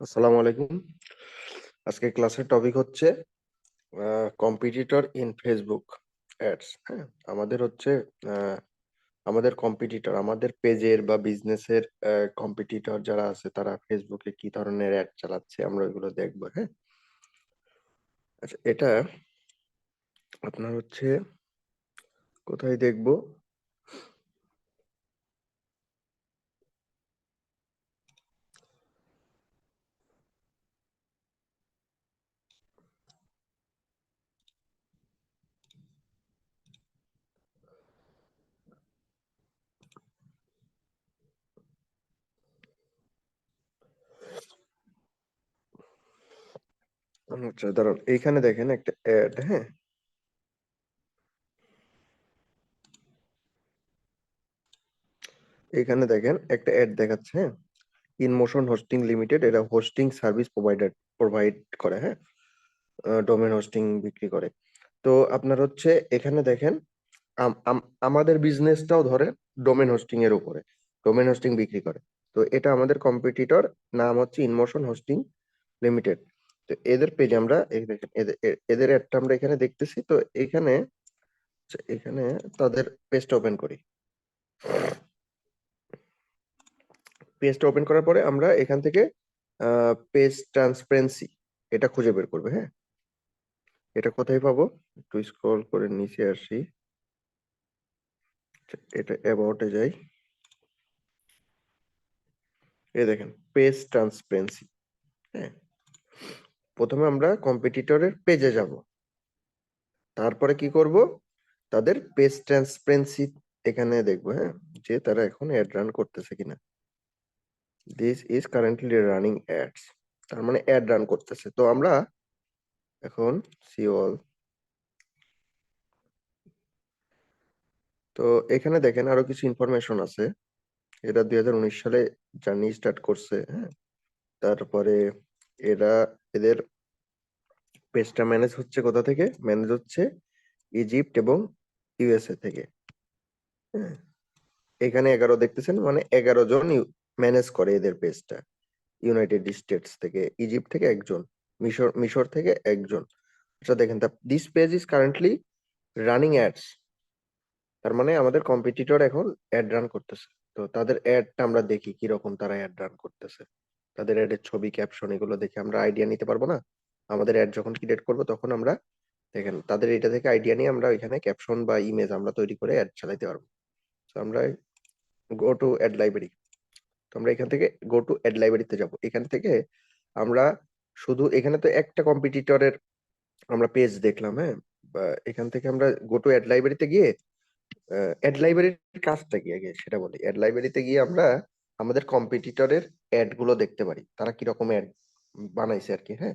আসসালামু আলাইকুম। আজকে ক্লাসের টপিক হচ্ছে কম্পিটিটর ইন ফেসবুক অ্যাডস। হ্যাঁ, আমাদের হচ্ছে আহ, আমাদের কম্পিটিটর, আমাদের পেজের বা বিজনেসের কম্পিটিটর যারা আছে তারা ফেসবুকে কি ধরনের অ্যাড চালাচ্ছে আমরা ওইগুলো দেখবো। হ্যাঁ, আচ্ছা, এটা আপনার হচ্ছে কোথায় দেখবো? আচ্ছা, ধরুন এইখানে দেখেন একটা অ্যাড। হ্যাঁ, এইখানে দেখেন একটা অ্যাড দেখাচ্ছে। হ্যাঁ, ইনমোশন হোস্টিং লিমিটেড, এরা হোস্টিং সার্ভিস প্রোভাইড করে। হ্যাঁ, ডোমেন হোস্টিং বিক্রি করে। তো আপনার হচ্ছে এখানে দেখেন আমাদের বিজনেসটাও ধরে ডোমেন হোস্টিং এর উপরে, ডোমেন হোস্টিং বিক্রি করে। তো এটা আমাদের কম্পিটিটর, নাম হচ্ছে ইনমোশন হোস্টিং লিমিটেড। তো এদের পেজ আমরা এই দেখেন, এদের একটা আমরা এখানে দেখতেছি। তো এখানে এখানে তাদের পেজটা ওপেন করি। পেজটা ওপেন করার পরে আমরা এখান থেকে পেজ ট্রান্সপারেন্সি এটা খুঁজে বের করবে। হ্যাঁ, এটা কোথায় পাবো? একটু স্ক্রল করে নিচে আসি। এটা অ্যাবাউটে যাই। এই দেখেন পেজ ট্রান্সপারেন্সি। হ্যাঁ, প্রথমে আমরা কম্পিটিটরের পেজে যাব, তারপরে কি করব, তাদের পেজ ট্রান্সপারেন্সি এখানে দেখবো। হ্যাঁ, যে তারা এখন অ্যাড রান করতেছে কিনা। This is currently running ads, তার মানে অ্যাড রান করতেছে। তো আমরা এখন সি অল। তো এখানে দেখেন আরো কিছু ইনফরমেশন আছে। এরা 2019 সালে জার্নি স্টার্ট করছে। হ্যাঁ, তারপরে এরা এদের পেজটা ম্যানেজ হচ্ছে কোথা থেকে? ম্যানেজ হচ্ছে ইজিপ্ট এবং ইউএসএ থেকে। হ্যাঁ, এখানে 11 দেখতেছেন, মানে 11 জন ম্যানেজ করে এদের পেজটা। ইউনাইটেড স্টেটস থেকে, ইজিপ্ট থেকে একজন, মিশর মিশর থেকে একজন। আচ্ছা দেখেন, this page is currently running ads, তার মানে আমাদের কম্পিটিটর এখন অ্যাড রান করতেছে। তো তাদের অ্যাডটা আমরা দেখি কিরকম তারা অ্যাড রান করতেছে। তাদের অ্যাডের ছবি, ক্যাপশন এগুলো দেখে আমরা আইডিয়া নিতে পারবো না? আমাদের অ্যাড যখন ক্রিয়েট করবো তখন আমরা দেখেন তাদের এটা থেকে আইডিয়া নিয়ে আমরা এখানে ক্যাপশন বা ইমেজ আমরা তৈরি করে অ্যাড চালাতে পারবো। তো আমরা গো টু অ্যাড লাইব্রেরি, তো আমরা এখান থেকে গো টু অ্যাড লাইব্রেরিতে যাব। এখান থেকে আমরা শুধু এখানে তো একটা কম্পিটিটরের আমরা পেজ দেখলাম। হ্যাঁ, বা এখান থেকে আমরা গো টু অ্যাড লাইব্রেরিতে গিয়ে অ্যাড লাইব্রেরির কাজটা কি আগে সেটা বলি। অ্যাড লাইব্রেরিতে গিয়ে আমরা আমাদের কম্পিটিটরের অ্যাড গুলো দেখতে পারি, তারা কিরকম অ্যাড বানাইছে আর কি। হ্যাঁ,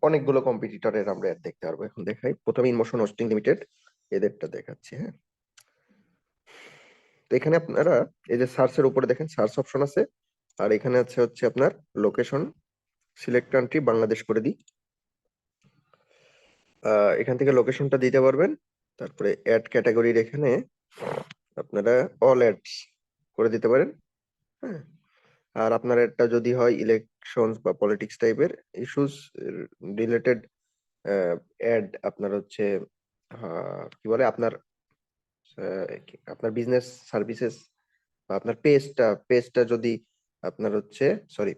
অনেকগুলো কম্পিটিটরের আমরা অ্যাড দেখতে পারবো। এখন দেখাই, প্রথমে ইনমোশন হোস্টিং লিমিটেড, এদেরটা দেখাচ্ছি। হ্যাঁ, তো এখানে আপনারা এই যে সার্চের উপরে দেখেন সার্চ অপশন আছে, আর এখানে আছে হচ্ছে আপনার লোকেশন, সিলেক্ট কান্ট্রি বাংলাদেশ করে দিই। এখান থেকে লোকেশনটা দিতে পারবেন। তারপরে অ্যাড ক্যাটাগরির এখানে আপনারা অল অ্যাডস করে দিতে পারেন। হ্যাঁ, আর আপনার একটা যদি হয় ইলেকশনস বা পলিটিক্স টাইপের ইস্যুস রিলেটেড অ্যাড, আপনার হচ্ছে কি বলে আপনার আপনার বিজনেস সার্ভিসেস বা আপনার পেজটা যদি আপনার হচ্ছে সরি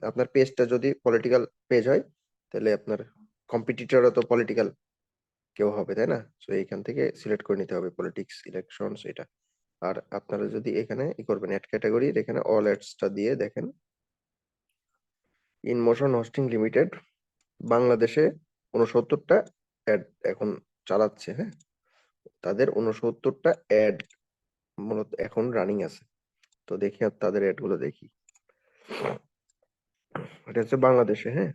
আপনার পেজটা যদি পলিটিক্যাল পেজ হয়, তাহলে আপনার কম্পিটিটরও তো পলিটিক্যাল কেউ হবে, তাই না? তো এইখান থেকে সিলেক্ট করে নিতে হবে পলিটিক্স, ইলেকশনস এটা। আর আপনারা যদি এখানে ই করবেন অ্যাড ক্যাটাগরির এখানে অল অ্যাডসটা দিয়ে দেখেন ইন মোশন হোস্টিং লিমিটেড বাংলাদেশে 69টা অ্যাড এখন চালাচ্ছে। হ্যাঁ, তাদের 69টা অ্যাড মূলত এখন রানিং আছে। তো দেখি আর তাদের অ্যাড গুলো দেখি। এটা হচ্ছে বাংলাদেশে। হ্যাঁ,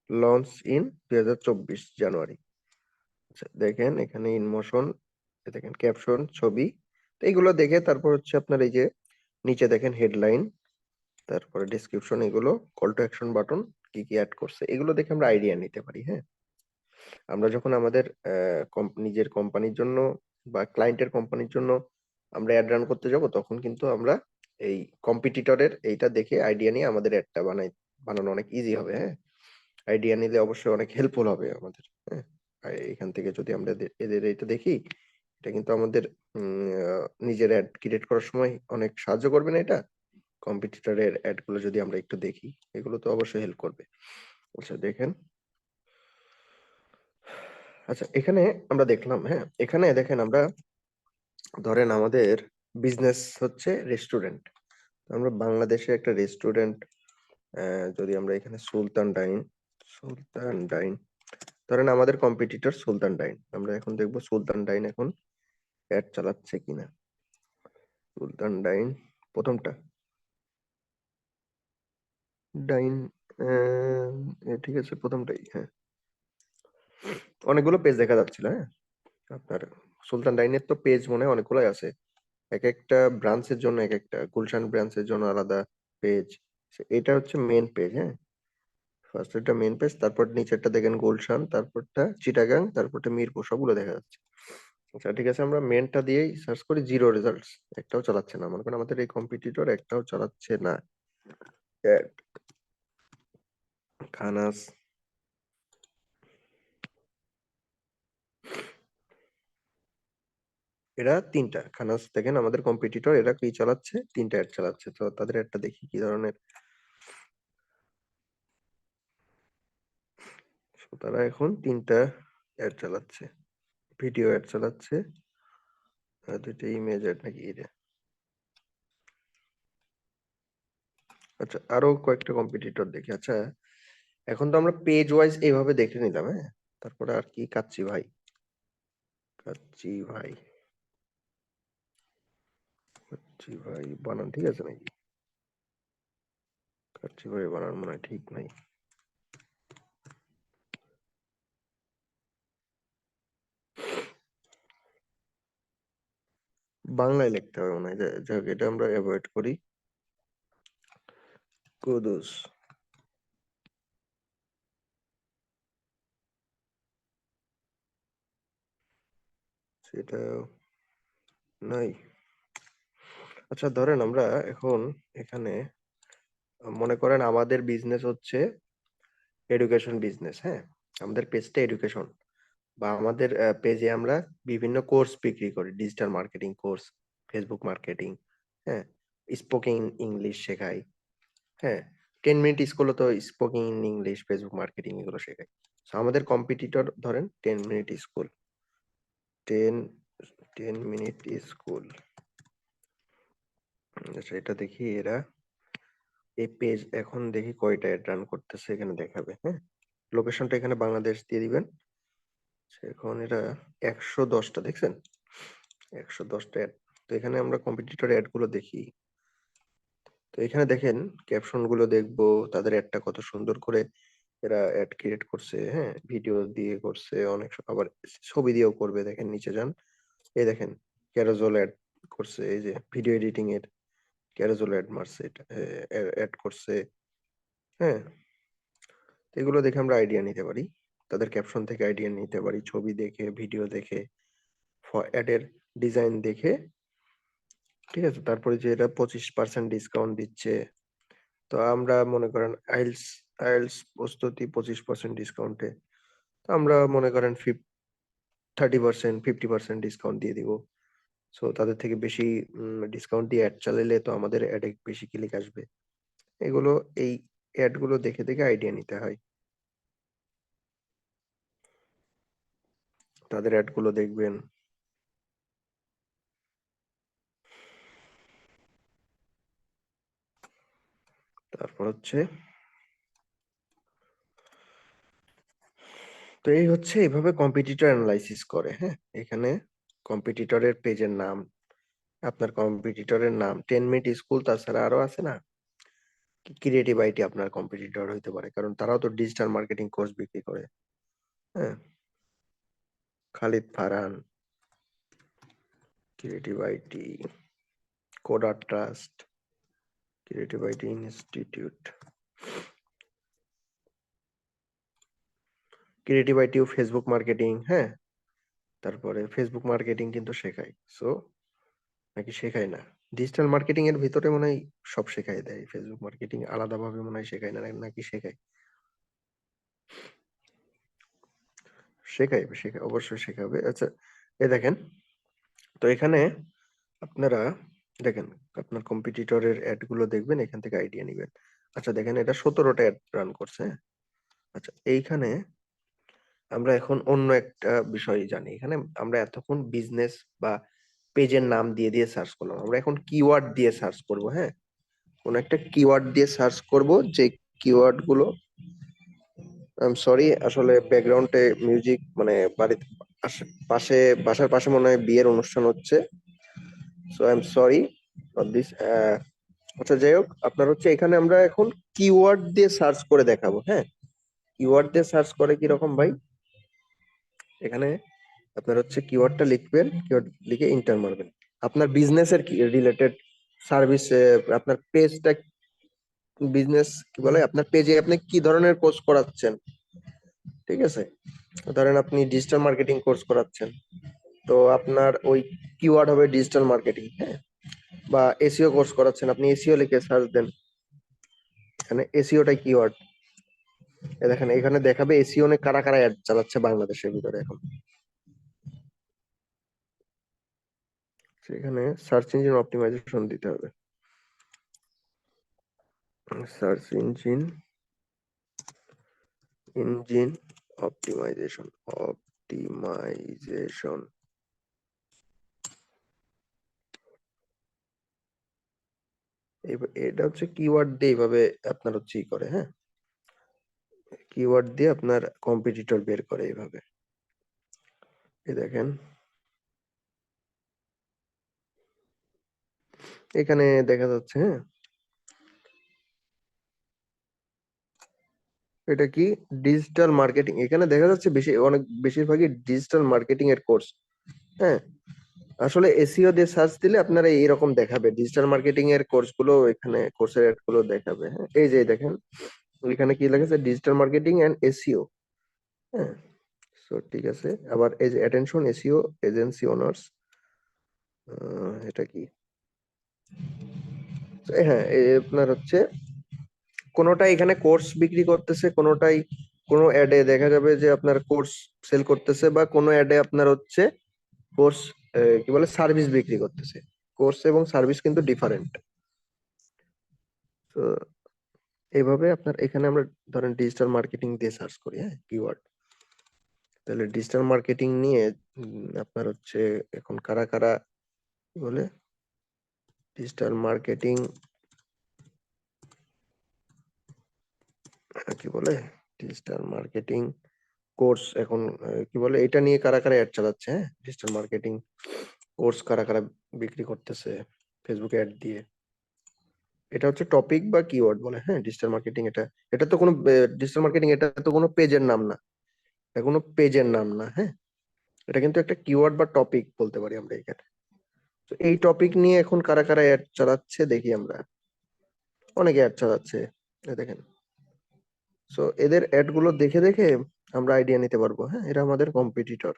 লঞ্চ ইন 2024 জানুয়ারি। আচ্ছা দেখেন এখানে ইনমোশন, দেখেন ক্যাপশন, ছবি। তো এইগুলো দেখে তারপর হচ্ছে আপনার এই যে নিচে দেখেন হেডলাইন, তারপরে ডেসক্রিপশন, এগুলো কল টু অ্যাকশন বাটন, কি কি অ্যাড করছে এগুলো দেখে আমরা আইডিয়া নিতে পারি। হ্যাঁ, আমরা যখন আমাদের নিজের কোম্পানির জন্য বা ক্লায়েন্টের কোম্পানির জন্য আমরা অ্যাড রান করতে যাব, তখন কিন্তু আমরা এই কম্পিটিটরের এইটা দেখে আইডিয়া নিয়ে আমাদের অ্যাডটা বানানো অনেক ইজি হবে। হ্যাঁ, আইডিয়া নিলে অবশ্যই অনেক হেল্পফুল হবে আমাদের। হ্যাঁ, আর এখান থেকে যদি আমরা এদের এটা দেখি, এটা কিন্তু আমাদের নিজের অ্যাড ক্রিয়েট করার সময় অনেক সাহায্য করবে না এটা? কম্পিটিটরের অ্যাড গুলো যদি আমরা একটু দেখি, এগুলো তো অবশ্যই হেল্প করবে। আচ্ছা দেখেন, আচ্ছা এখানে আমরা দেখলাম, হ্যাঁ, এখানে দেখেন আমরা ধরেন আমাদের বিজনেস হচ্ছে রেস্টুরেন্ট। আমরা বাংলাদেশে একটা রেস্টুরেন্ট, যদি আমরা এখানে সুলতান ডাইন ধরেন আমাদের কম্পিটিটর সুলতান ডাইন, আমরা এখন দেখবো সুলতান ডাইন এখন অ্যাড চালাচ্ছে কিনা। সুলতান ডাইন প্রথমটা ডাইন, ঠিক আছে প্রথমটাই, হ্যাঁ অনেকগুলো পেজ দেখা যাচ্ছিল। হ্যাঁ, আপনার সুলতান ডাইনের তো পেজ মনে হয় অনেকগুলোই আছে, এক একটা ব্রাঞ্চের জন্য এক একটা, গুলশান ব্রাঞ্চের জন্য আলাদা পেজ। এটা হচ্ছে মেন পেজ। হ্যাঁ, ফার্স্ট এটা মেন পেজ, তারপর নিচেরটা দেখেন গুলশান, তারপরটা চিটাগাং, তারপরটা মিরপুর, সবগুলো দেখা যাচ্ছে। আচ্ছা ঠিক আছে, আমরা মেনটা দিয়েই সার্চ করি, জিরো রেজাল্টস, একটাও চালাচ্ছে না, মনে করেন আমাদের এই কম্পিটিটর একটাও চালাচ্ছে না। Add খানাস, এরা তিনটা খানাস দেখেন আমাদের কম্পিটিটর, এরা কি চালাচ্ছে, তিনটা অ্যাড চালাচ্ছে। তো তাদের একটা দেখি কি ধরনের। So, তারা এখন তিনটা অ্যাড চালাচ্ছে, ভিডিও অ্যাড চালাচ্ছে, আর দুইটা ইমেজ অ্যাড নাকি এটা। আচ্ছা আরো কয়েকটা কম্পিটিটর দেখি। আচ্ছা এখন তো আমরা পেজ ওয়াইজ এইভাবে দেখে নিলাম। হ্যাঁ, তারপরে আর কি, কাচ্চি ভাই, কাচ্চি ভাই, কাচ্চি ভাই বানান ঠিক আছে নাকি? কাচ্চি ভাই বানান মনে হয় ঠিক নাই। বাংলায় লিখতে হবে মনে হয়, যাই হোক এটা আমরা অ্যাভয়েড করি। কুদুস, সেটা নাই। আচ্ছা ধরেন আমরা এখন এখানে মনে করেন আমাদের বিজনেস হচ্ছে এডুকেশন বিজনেস। হ্যাঁ, আমাদের পেজটা এডুকেশন, বা আমাদের পেজে আমরা বিভিন্ন কোর্স বিক্রি করি, digital marketing course, Facebook marketing, হ্যাঁ, স্পোকিং ইংলিশ শেখাই। হ্যাঁ, 10 মিনিট স্কুলে তো স্পোকিং ইংলিশ, ফেসবুক মার্কেটিং এগুলো শেখাই। So, আমাদের কম্পিটিটর ধরেন 10 minute school, ten 10 minute school. আচ্ছা এটা দেখি এরা এই পেজ এখন দেখি কয়টা অ্যাড রান করতেছে, এখানে দেখাবে। হ্যাঁ, লোকেশনটা এখানে বাংলাদেশ দিয়ে দিবেন। এখন এরা 110টা দেখছেন, 110টা অ্যাড। তো এখানে আমরা কম্পিটিটর অ্যাড গুলো দেখি। তো এখানে দেখেন ক্যাপশন গুলো দেখবো, তাদের অ্যাডটা কত সুন্দর করে এরা অ্যাড ক্রিয়েট করছে। হ্যাঁ, ভিডিও দিয়ে করছে, অনেক আবার ছবি দিয়েও করবে। দেখেন নিচে যান, এই দেখেন ক্যারোজল অ্যাড করছে, এই যে ভিডিও এডিটিং এর ক্যারোজল অ্যাড মারছে, এটা অ্যাড করছে। হ্যাঁ, এগুলো দেখে আমরা আইডিয়া নিতে পারি, তাদের ক্যাপশন থেকে আইডিয়া নিতে পারি, ছবি দেখে, ভিডিও দেখে, অ্যাডের ডিজাইন দেখে। ঠিক আছে, তারপরে যে এটা 25% ডিসকাউন্ট দিচ্ছে, তো আমরা মনে করেন আইলস আইলস প্রস্তুতি 25% ডিসকাউন্টে, তো আমরা মনে করেন 30%, 50% ডিসকাউন্ট দিয়ে দিব। সো তাদের থেকে বেশি ডিসকাউন্ট দিয়ে অ্যাড চালালে তো আমাদের অ্যাডে বেশি ক্লিক আসবে। এগুলো এই অ্যাড গুলো দেখে দেখে আইডিয়া নিতে হয়, তাদের অ্যাড গুলো দেখবেন। তারপর হচ্ছে, তো এই হচ্ছে এইভাবে কম্পিটিটর অ্যানালাইসিস করে। হ্যাঁ, এখানে কম্পিটিটরের পেজের নাম, আপনার কম্পিটিটরের নাম, 10 মিনিট স্কুল, তাছাড়া আরো আছে না, ক্রিয়েটিভ আইটি আপনার কম্পিটিটর হইতে পারে, কারণ তারাও তো ডিজিটাল মার্কেটিং কোর্স বিক্রি করে। হ্যাঁ, Khalid Farhan, creative IT, coder trust, creative IT institute, creative IT ও ফেসবুক মার্কেটিং। হ্যাঁ, তারপরে ফেসবুক মার্কেটিং কিন্তু শেখায়, সো নাকি শেখায় না, ডিজিটাল মার্কেটিং এর ভিতরে মনে হয় সব শেখাই দেয়, ফেসবুক মার্কেটিং আলাদাভাবে মনে হয় শেখায় না, নাকি শেখায়? শেখাই শেখা অবশ্যই শেখাবে। আচ্ছা, দেখেন, তো এখানে আপনারা দেখেন, আপনার কম্পিটিটরের অ্যাড গুলো দেখবেন, এখান থেকে আইডিয়া নিবেন। আচ্ছা দেখেন, এটা 17টা অ্যাড রান করছে, হ্যাঁ? আচ্ছা, এইখানে আমরা এখন অন্য একটা বিষয় জানি। এখানে আমরা এতক্ষণ বিজনেস বা পেজের নাম দিয়ে দিয়ে সার্চ করলাম, আমরা এখন কিওয়ার্ড দিয়ে সার্চ করব, হ্যাঁ? কোন একটা কিওয়ার্ড দিয়ে সার্চ করব, যে কিওয়ার্ড গুলো, আই এম সরি, আসলে ব্যাকগ্রাউন্ডে মিউজিক, মানে বাড়িতে পাশে, বাসার পাশে মনে হয় বিয়ের অনুষ্ঠান হচ্ছে, so I am sorry for this. আচ্ছা যাই হোক, আপনার হচ্ছে এখানে আমরা এখন কিওয়ার্ড দিয়ে সার্চ করে দেখাবো, হ্যাঁ? কিওয়ার্ড দিয়ে সার্চ করে কিরকম ভাই, এখানে আপনার হচ্ছে কিওয়ার্ডটা লিখবেন, কিওয়ার্ড লিখে ইন্টার মারবেন। আপনার বিজনেসের রিলেটেড সার্ভিস, আপনার পেজটা, বিজনেস কি বলে, আপনার পেজে আপনি কি ধরনের কোর্স করাচ্ছেন, ঠিক আছে? ধরেন আপনি ডিজিটাল মার্কেটিং কোর্স করাচ্ছেন, তো আপনার ওই কিওয়ার্ড হবে ডিজিটাল মার্কেটিং, হ্যাঁ? বা এসইও কোর্স করাচ্ছেন, আপনি এসইও লিখে সার্চ দেন, এখানে এসইওটাই কিওয়ার্ড। দেখেন এখানে দেখাবে এসইও নে কারা কারা অ্যাড চালাচ্ছে বাংলাদেশের ভিতরে এখন। সেখানে সার্চ ইঞ্জিন অপটিমাইজেশন দিতে হবে, সার্চ ইঞ্জিন অপটিমাইজেশন। এটা হচ্ছে কিওয়ার্ড দিয়ে এইভাবে আপনার হচ্ছে ই করে, হ্যাঁ? কিওয়ার্ড দিয়ে আপনার কম্পিটিটর বের করে এইভাবে। এই দেখেন, এখানে দেখা যাচ্ছে, হ্যাঁ? এটা কি ডিজিটাল মার্কেটিং, এখানে দেখা যাচ্ছে বেশি, অনেক বেশিরভাগই ডিজিটাল মার্কেটিং এর কোর্স, হ্যাঁ? আসলে এসইও দিয়ে সার্চ দিলে আপনারা এইরকম দেখাবে, ডিজিটাল মার্কেটিং এর কোর্স গুলো, এখানে কোর্সের অ্যাড গুলো দেখাবে, হ্যাঁ? এই যে দেখেন, এখানে কি লেগেছে, ডিজিটাল মার্কেটিং এন্ড এসইও, হ্যাঁ? সো ঠিক আছে, আবার এই যে অ্যাটেনশন এসইও এজেন্সি ওনার্স, এটা কি? হ্যাঁ, আপনার হচ্ছে কোনোটাই এখানে কোর্স বিক্রি করতেছে, কোনোটাই কোনো অ্যাডে দেখা যাবে যে আপনার কোর্স সেল করতেছে, বা কোনো অ্যাডে আপনার হচ্ছে কোর্স, কি বলে, সার্ভিস বিক্রি করতেছে। কোর্স এবং সার্ভিস কিন্তু ডিফারেন্ট। তো এইভাবে আপনার এখানে আমরা ধরেন ডিজিটাল মার্কেটিং দিয়ে সার্চ করি, হ্যাঁ, কিওয়ার্ড, তাহলে ডিজিটাল মার্কেটিং নিয়ে আপনার হচ্ছে এখন কারা কারা, কি বলে, ডিজিটাল মার্কেটিং, কি বলে, ডিজিটাল মার্কেটিং কোর্স এখন, কি বলে, এটা নিয়ে কারা কারা অ্যাড চালাচ্ছে, হ্যাঁ? ডিজিটাল মার্কেটিং কোর্স কারা কারা বিক্রি করতেছে ফেসবুকে অ্যাড দিয়ে, এটা হচ্ছে টপিক বা কিওয়ার্ড বলে, হ্যাঁ? ডিজিটাল মার্কেটিং, এটা, এটা তো কোনো ডিজিটাল মার্কেটিং, এটা তো কোনো পেজের নাম না, এটা কোনো পেজের নাম না, হ্যাঁ? এটা কিন্তু একটা কিওয়ার্ড বা টপিক বলতে পারি আমরা এখানে। তো এই টপিক নিয়ে এখন কারা কারা অ্যাড চালাচ্ছে দেখি আমরা, অনেকে অ্যাড চালাচ্ছে, এই দেখেন। সো এদের অ্যাড গুলো দেখে দেখে আমরা আইডিয়া নিতে পারবো, হ্যাঁ, এরা আমাদের কম্পিটিটর।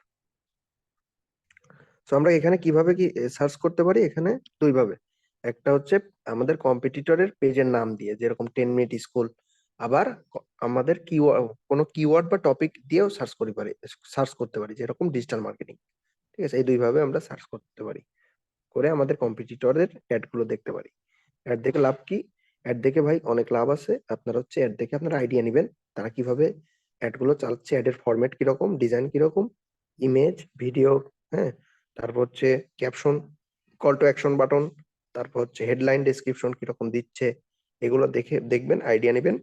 তো আমরা এখানে কিভাবে কি সার্চ করতে পারি, এখানে দুই ভাবে। একটা হচ্ছে আমাদের কম্পিটিটরের পেজের নাম দিয়ে, যেরকম 10 মিনিট স্কুল, আবার আমাদের কিওয়ার্ড, কোনো কিওয়ার্ড বা টপিক দিয়েও সার্চ করতে পারি, যেরকম ডিজিটাল মার্কেটিং, ঠিক আছে? এই দুই ভাবে আমরা সার্চ করতে পারি, করে আমাদের কম্পিটিটরের অ্যাড গুলো দেখতে পারি। অ্যাড দেখে লাভ কি? অ্যাড দেখে ভাই অনেক লাভ আছে, আপনার হচ্ছে অ্যাড দেখে আপনারা আইডিয়া নিবেন তারা কিভাবে অ্যাড গুলো চালাচ্ছে, অ্যাডের ফরম্যাট কিরকম, ডিজাইন কিরকম, ইমেজ, ভিডিও, হ্যাঁ? তারপর হচ্ছে caption, call to action button, তারপর হচ্ছে হেডলাইন ডেসক্রিপশন কিরকম দিচ্ছে, এগুলো দেখে দেখবেন, আইডিয়া নেবেন।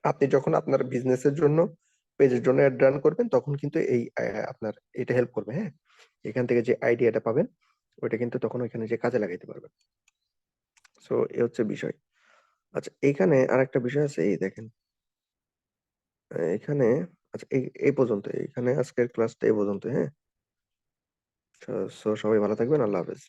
আপনি যখন আপনার বিজনেসের জন্য, পেজের জন্য অ্যাড রান করবেন, তখন কিন্তু এই আপনার এটা হেল্প করবে, হ্যাঁ? এখান থেকে যে আইডিয়াটা পাবেন, ওইটা কিন্তু তখন ওইখানে যে কাজে লাগাইতে পারবেন। সো এ হচ্ছে বিষয়। আচ্ছা, এইখানে আরেকটা বিষয় আছে, এই দেখেন, এখানে, আচ্ছা এই পর্যন্ত, এখানে আজকের ক্লাসটা এই পর্যন্ত, হ্যাঁ? সো সবাই ভালো থাকবেন, আল্লাহ হাফেজ।